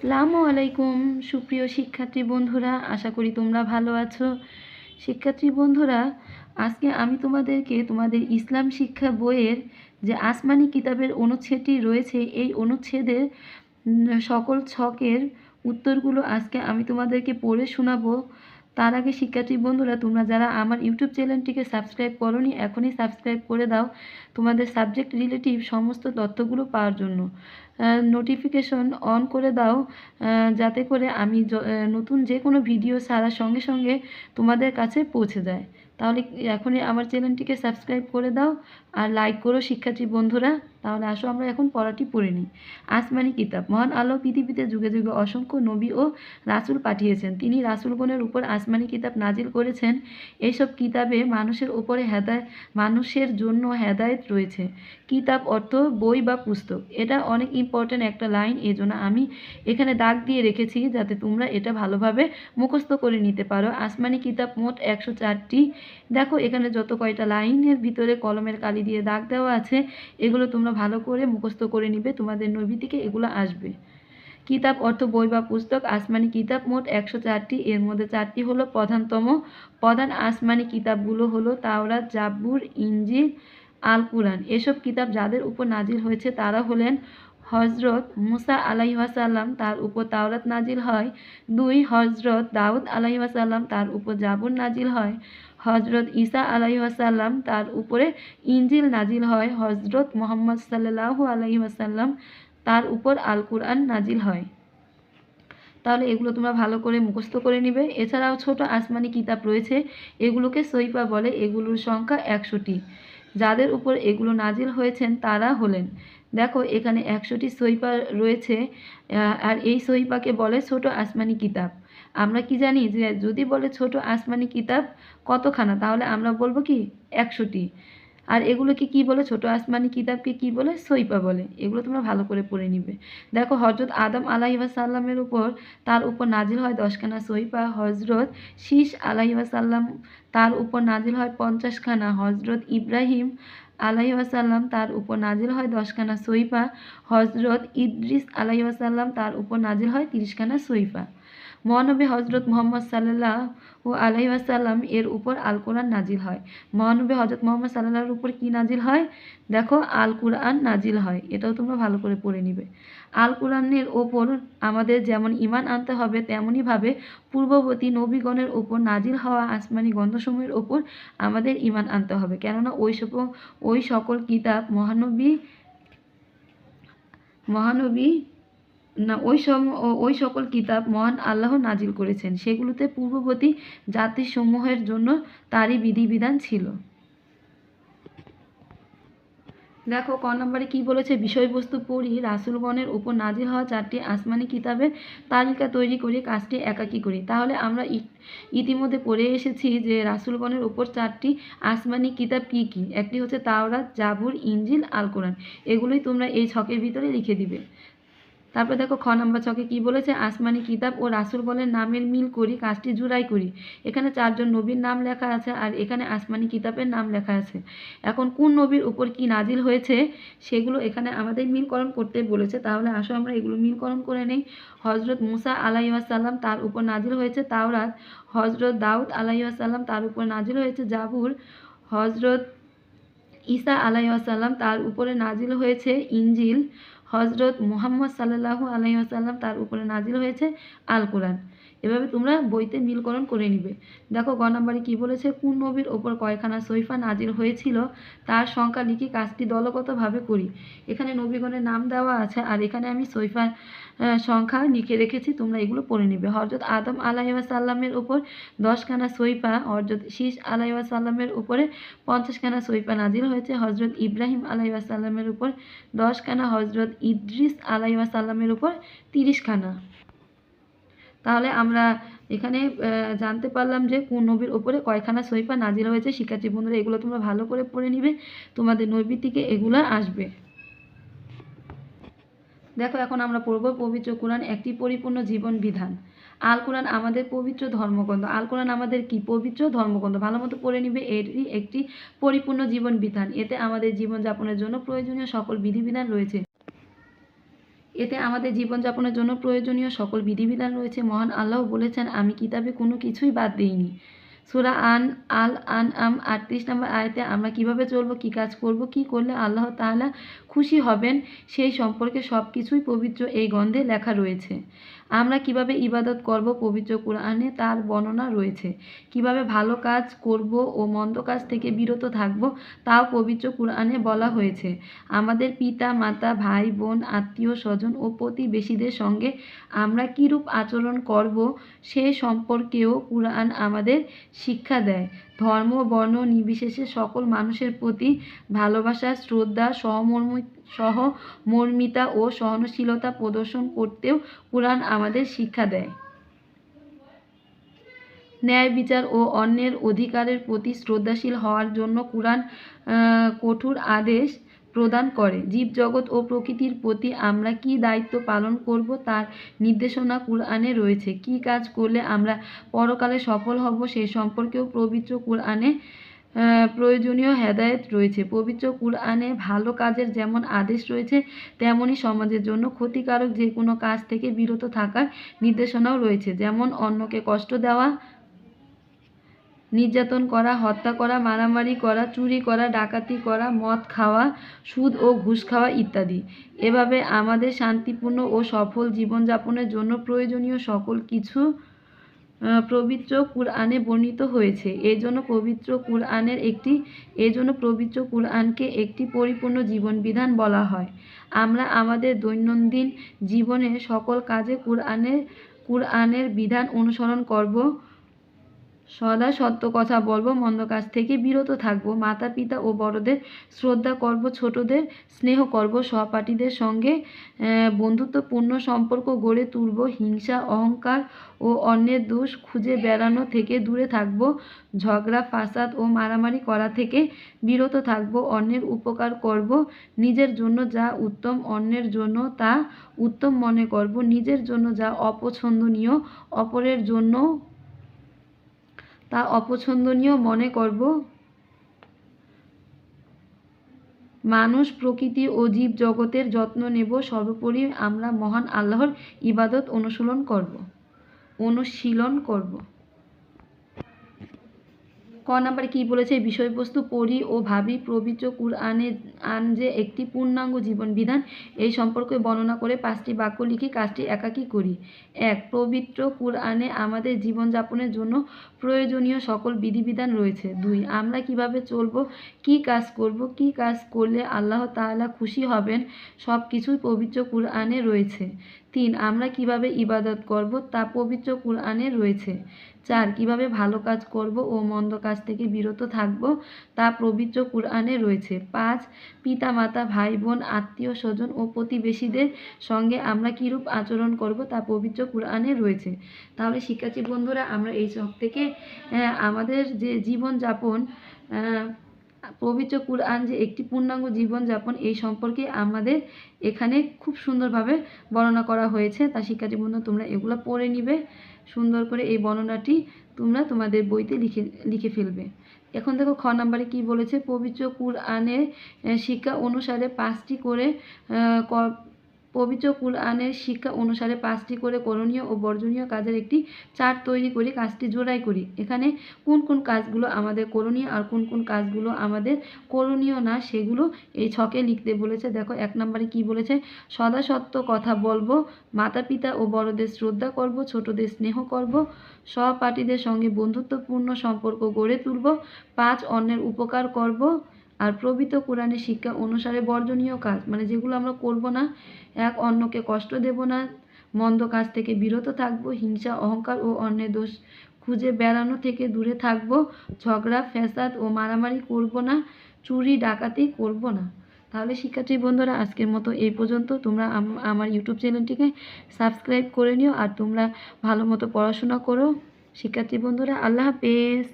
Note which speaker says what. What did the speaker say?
Speaker 1: আসসালামু আলাইকুম সুপ্রিয় শিক্ষার্থী বন্ধুরা, আশা করি তোমরা ভালো আছো। শিক্ষার্থী বন্ধুরা, আজকে আমি তোমাদেরকে তোমাদের ইসলাম শিক্ষা বইয়ের যে আসমানি কিতাবের অনুচ্ছেদটি রয়েছে এই অনুচ্ছেদের সকল ছকের উত্তরগুলো আজকে আমি তোমাদেরকে পড়ে শোনাবো। তার আগে শিক্ষার্থী বন্ধুরা, তোমরা যারা আমার ইউটিউব চ্যানেলটিকে সাবস্ক্রাইব করোনি এখনই সাবস্ক্রাইব করে দাও তোমাদের সাবজেক্ট রিলেটিভ সমস্ত তথ্যগুলো পাওয়ার জন্য। নোটিফিকেশন অন করে দাও যাতে করে আমি নতুন যে কোনো ভিডিও ছাড়ার সঙ্গে সঙ্গে তোমাদের কাছে পৌঁছে যায়। তাহলে এখনই আমার চ্যানেলটিকে সাবস্ক্রাইব করে দাও আর লাইক করো শিক্ষার্থী বন্ধুরা। তাহলে আসো আমরা এখন পড়াটি পড়ে নিই। আসমানি কিতাব। মহান আল্লাহ পৃথিবীতে যুগে যুগে অসংখ্য নবী ও রাসূল পাঠিয়েছেন। তিনি রাসূলগণের উপর আসমানি কিতাব নাজিল করেছেন। এইসব কিতাবে মানুষের জন্য হেদায়েত রয়েছে। কিতাব অর্থ বই বা পুস্তক। এটা অনেক ইম্পর্ট্যান্ট একটা লাইন, এজন্য আমি এখানে দাগ দিয়ে রেখেছি যাতে তোমরা এটা ভালোভাবে মুখস্থ করে নিতে পারো। আসমানি কিতাব মোট 104টি। দেখো এখানে যত কয়টা লাইনের ভিতরে কলমের কালি দিয়ে দাগ দেওয়া আছে এগুলো তোমরা ভালো করে মুখস্থ করে নিবে, তোমাদের নবী থেকে এগুলো আসবে। কিতাব অর্থ বই বা পুস্তক। আসমানি কিতাব মোট 104টি, এর মধ্যে 4টি হলো প্রধান আসমানি কিতাবগুলো হলো তাওরাত, জাবুর, ইনজিল, আল কুরআন। এসব কিতাব যাদের উপর নাজিল হয়েছে তারা হলেন হজরত মুসা আলাইহিসাল্লাম, তার উপর তাওরাত নাজিল হয়। 2 হজরত দাউদ আলাইহিসাল্লাম, তার উপর জাবুর নাজিল হয়। হজরত ঈসা আলাইহিসাল্লাম, তার উপরে ইনজিল নাজিল হয়। হজরত মুহাম্মদ সাল্লাল্লাহু আলাইহি ওয়াসাল্লাম, তার উপর আল কুরআন নাজিল হয়। তাহলে এগুলো তোমরা ভালো করে মুখস্থ করে নিবে। এছাড়াও ছোট আসমানি কিতাব রয়েছে, এগুলোকে সহিফা বলে। এগুলোর সংখ্যা 100টি। যাদের উপর এগুলো নাজিল হয়েছেন তারা হলেন, দেখো এখানে 100টি সহিফা রয়েছে, আর এই সহিফাকে বলে ছোট আসমানি কিতাব। আমরা কি জানি যে যদি বলে ছোট আসমানি কিতাব কতখানা, তাহলে আমরা বলবো কি 100টি। আর এগুলোকে কি বলে, ছোট আসমানি কিতাবকে কি বলে, সহিফা বলে। এগুলো তোমরা ভালো করে পড়ে নিবে। দেখো হজরত আদম আলাইহিসাল্লামের উপর তার উপর নাজিল হয় 10খানা সহিফা। হজরত শীষ আলাইহিসাল্লাম, তার উপর নাজিল হয় 50খানা। হজরত ইব্রাহিম আলাইহিসাল্লাম, তার উপর নাজিল হয় 10খানা সহিফা। হজরত ইদ্রিস আলাইহিসাল্লাম, তার উপর নাজিল হয় 30খানা সহিফা। মহানবী হজরত মুহাম্মদ সাল্লাল্লাহু আলাইহি ওয়াসাল্লাম এর উপর আল কোরআন নাজিল হয়। মহানবী হজরত মুহাম্মদ সাল্লাল্লাহুর উপর কি নাজিল হয়, দেখো আল কুরআন নাজিল হয়। এটাও তোমরা ভালো করে পড়ে নিবে। আল কুরআনের ওপর আমাদের যেমন ঈমান আনতে হবে তেমনইভাবে পূর্ববর্তী নবীগণের ওপর নাজিল হওয়া আসমানি গ্রন্থসমূহের ওপর আমাদের ঈমান আনতে হবে। কেননা ওই সকল কিতাব মহানবী না ওই সকল কিতাব মহান আল্লাহ নাজিল করেছেন, সেগুলোতে পূর্ববর্তী জাতিসমূহের জন্য তারই বিধিবিধান ছিল। দেখো ক নম্বরে কি বলেছে, বিষয়বস্তু পড়ি। রাসূলগণের উপর নাজিল হওয়া 4টি আসমানি কিতাবের তালিকা তৈরি করে কাজটি একাকী করি। তাহলে আমরা ইতিমধ্যে পড়ে এসেছি যে রাসূলগণের উপর 4টি আসমানি কিতাব কি কি। একটি হচ্ছে তাওরাত, জাবুর, ইনজিল, আল কোরআন। এগুলোই তোমরা এই ছকের ভিতরে লিখে দিবে। তারপর দেখো খ নম্বর ছকে কি বলেছে, আসমানি কিতাব ও রাসূলগণের নামের মিল করি, কাজটি জুড়াই করি। এখানে 4জন নবীর নাম লেখা আছে আর এখানে আসমানি কিতাবের নাম লেখা আছে। এখন কোন নবীর উপর কি নাজিল হয়েছে সেগুলো এখানে আমাদের মিলকরণ করতে বলেছে। তাহলে আসো আমরা এগুলো মিলকরণ করে নেই। হজরত মুসা আলাইহিসাল্লাম, তার উপর নাজিল হয়েছে তাওরাত। হজরত দাউদ আলাইহিসাল্লাম, তার উপর নাজিল হয়েছে জাবুর। হজরত ঈসা আলাইহিসাল্লাম, তার উপরে নাজিল হয়েছে ইনজিল। হজরত মুহাম্মদ সাল্লাল্লাহু আলাইহি ওয়াসাল্লাম, তার উপরে নাজিল হয়েছে আল কোরআন। এভাবে তোমরা বইতে মিলকরণ করে নিবে। দেখো গ নম্বরে কি বলেছে, কোন নবীর ওপর কয়খানা সহিফা নাজিল হয়েছিল তার সংখ্যা লিখি, কাজটি দলগতভাবে করি। এখানে নবীগণের নাম দেওয়া আছে আর এখানে আমি সহিফার সংখ্যা লিখে রেখেছি, তোমরা এগুলো পড়ে নিবে। হজরত আদম আলাইহিসাল্লামের উপর 10খানা সহিফা। হজরত শীষ আলাইহিসাল্লামের উপরে 50খানা সহিফা নাজিল হয়েছে। হজরত ইব্রাহিম আলাইহিসাল্লামের উপর 10খানা। হজরত ইদ্রিস আলাইহিসাল্লামের উপর 30খানা। তাহলে আমরা এখানে জানতে পারলাম যে কোন নবীর ওপরে কয়খানা সহিফা নাজিল হয়েছে। শিক্ষার্থী বন্ধুরা, এগুলো তোমরা ভালো করে পড়ে নিবে, তোমাদের নবী থেকে এগুলো আসবে। দেখো এখন আমরা পড়ব পবিত্র কোরআন একটি পরিপূর্ণ জীবন বিধান। আল কোরআন আমাদের পবিত্র ধর্মগ্রন্থ। আল কোরআন আমাদের কি পবিত্র ধর্মগ্রন্থ, ভালো মতো পড়ে নিবে। এটি একটি পরিপূর্ণ জীবন বিধান। এতে আমাদের জীবনযাপনের জন্য প্রয়োজনীয় সকল বিধিবিধান রয়েছে। এতে আমাদের জীবনযাপনের জন্য প্রয়োজনীয় সকল বিধিবিধান রয়েছে। মহান আল্লাহ বলেছেন, আমি কিতাবে কোনো কিছুই বাদ দিইনি। সূরা আল আনআম ৩৮ নম্বর আয়াতে আমরা কিভাবে চলবো, কি কাজ করব, কি করলে আল্লাহ তাআলা খুশি হবেন সেই সম্পর্কে সব কিছুই পবিত্র এই গ্রন্থে লেখা রয়েছে। আমরা কিভাবে ইবাদত করব, পবিত্র কুরআনে তার বর্ণনা রয়েছে। কিভাবে ভালো কাজ করব ও মন্দ কাজ থেকে বিরত থাকব তাও পবিত্র কুরআনে বলা হয়েছে। আমাদের পিতা মাতা, ভাই বোন, আত্মীয় স্বজন ও প্রতিবেশীদের সঙ্গে আমরা কীরূপ আচরণ করব সে সম্পর্কেও কুরআন আমাদের শিক্ষা দেয়। ধর্ম বর্ণ নির্বিশেষে সকল মানুষের প্রতি ভালোবাসা, শ্রদ্ধা, সহমর্মিতা ও সহনশীলতা প্রদর্শন করতেও কুরআন আমাদের শিক্ষা দেয়। ন্যায় বিচার ও অন্যের অধিকারের প্রতি শ্রদ্ধাশীল হওয়ার জন্য কুরআন কঠোর আদেশ প্রদান করে। জীবজগৎ ও প্রকৃতির প্রতি আমরা কী দায়িত্ব পালন করব তার নির্দেশনা কুরআনে রয়েছে। কী কাজ করলে আমরা পরকালে সফল হব সে সম্পর্কেও পবিত্র কুরআনে প্রয়োজনীয় হেদায়েত রয়েছে। পবিত্র কুরআনে ভালো কাজের যেমন আদেশ রয়েছে, তেমনি সমাজের জন্য ক্ষতিকারক যে কোনো কাজ থেকে বিরত থাকার নির্দেশনাও রয়েছে। যেমন অন্যকে কষ্ট দেওয়া, নির্যাতন করা, হত্যা করা, মারামারি করা, চুরি করা, ডাকাতি করা, মদ খাওয়া, সুদ ও ঘুষ খাওয়া ইত্যাদি। এভাবে আমাদের শান্তিপূর্ণ ও সফল জীবনযাপনের জন্য প্রয়োজনীয় সকল কিছু পবিত্র কুরআনে বর্ণিত হয়েছে। এজন্য পবিত্র কুরআনকে একটি পরিপূর্ণ জীবনবিধান বলা হয়। আমরা আমাদের দৈনন্দিন জীবনে সকল কাজে কুরআনের বিধান অনুসরণ করব, সদা সত্য কথা বলবো, মন্দ কাজ থেকে বিরত থাকবো, মাতা পিতা ও বড়দের শ্রদ্ধা করব, ছোটদের স্নেহ করব, সহপাঠীদের সঙ্গে বন্ধুত্বপূর্ণ সম্পর্ক গড়ে তুলব, হিংসা, অহংকার ও অন্যের দোষ খুঁজে বেড়ানো থেকে দূরে থাকব, ঝগড়া ফাসাদ ও মারামারি করা থেকে বিরত থাকব, অন্যের উপকার করব, নিজের জন্য যা উত্তম অন্যের জন্য তা উত্তম মনে করব, নিজের জন্য যা অপছন্দনীয় অপরের জন্য তা অপছন্দনীয় মনে করব। মানুষ, প্রকৃতি ও জীব জগতের যত্ন নেব। সর্বোপরি আমরা মহান আল্লাহর ইবাদত অনুশীলন করব। ক নাম্বারে কী বলেছে, বিষয়বস্তু পড়ি ও ভাবি। পবিত্র কুরআনে যে একটি পূর্ণাঙ্গ জীবন বিধান এই সম্পর্কে বর্ণনা করে 5টি বাক্য লিখি, কাজটি একাকী করি। 1. পবিত্র কুরআনে আমাদের জীবনযাপনের জন্য প্রয়োজনীয় সকল বিধিবিধান রয়েছে। 2. আমরা কিভাবে চলব, কি কাজ করব, কি কাজ করলে আল্লাহ তাআলা খুশি হবেন সব কিছুই পবিত্র কুরআনে রয়েছে। 3. আমরা কিভাবে ইবাদত করব তা পবিত্র কুরআনে রয়েছে। 4. কিভাবে ভালো কাজ করব ও মন্দ কাজ থেকে বিরত থাকব তা পবিত্র কুরআনে রয়েছে। 5. পিতা মাতা, ভাই বোন, আত্মীয় স্বজন ও প্রতিবেশীদের সঙ্গে আমরা কীরূপ আচরণ করব তা পবিত্র কুরআনে রয়েছে। তাহলে শিক্ষার্থী বন্ধুরা, আমরা এই সব থেকে আমাদের যে জীবনযাপন, পবিত্র কুরআন যে একটি পূর্ণাঙ্গ জীবনযাপন এই সম্পর্কে আমাদের এখানে খুব সুন্দরভাবে বর্ণনা করা হয়েছে। তা শিক্ষার্থী বন্ধু, তোমরা এগুলো পড়ে নিবে, সুন্দর করে এই বর্ণনাটি তোমরা তোমাদের বইতে লিখে ফেলবে। এখন দেখো খ নাম্বারে কি বলেছে, পবিত্র কুরআনের শিক্ষা অনুসারে 5টি করে করণীয় ও বর্জনীয় কাজের একটি চার্ট তৈরি করি, কাজটি জোড়াই করি। এখানে কোন কোন কাজগুলো আমাদের করণীয় আর কোন কোন কাজগুলো আমাদের করণীয় না সেগুলো এই ছকে লিখতে বলেছে। দেখো 1 নম্বরে কি বলেছে, সদা সত্য কথা বলবো, মাতা পিতা ও বড়দের শ্রদ্ধা করব, ছোটদের স্নেহ করব, সহপাঠীদের সঙ্গে বন্ধুত্বপূর্ণ সম্পর্ক গড়ে তুলব, 5 অন্যের উপকার করব। আর পবিত্র কোরআনের শিক্ষা অনুসারে বর্জনীয় কাজ মানে যেগুলো আমরা করব না, 1 অন্যকে কষ্ট দেব না, মন্দ কাজ থেকে বিরত থাকব, হিংসা, অহংকার ও অন্যের দোষ খুঁজে বেড়ানো থেকে দূরে থাকব, ঝগড়া ফ্যাসাদ ও মারামারি করব না, চুরি ডাকাতি করব না। তাহলে শিক্ষার্থী বন্ধুরা, আজকের মতো এই পর্যন্ত। তোমরা আমার ইউটিউব চ্যানেলটিকে সাবস্ক্রাইব করে নিও আর তোমরা ভালো মতো পড়াশোনা করো। শিক্ষার্থী বন্ধুরা, আল্লাহ হাফেজ।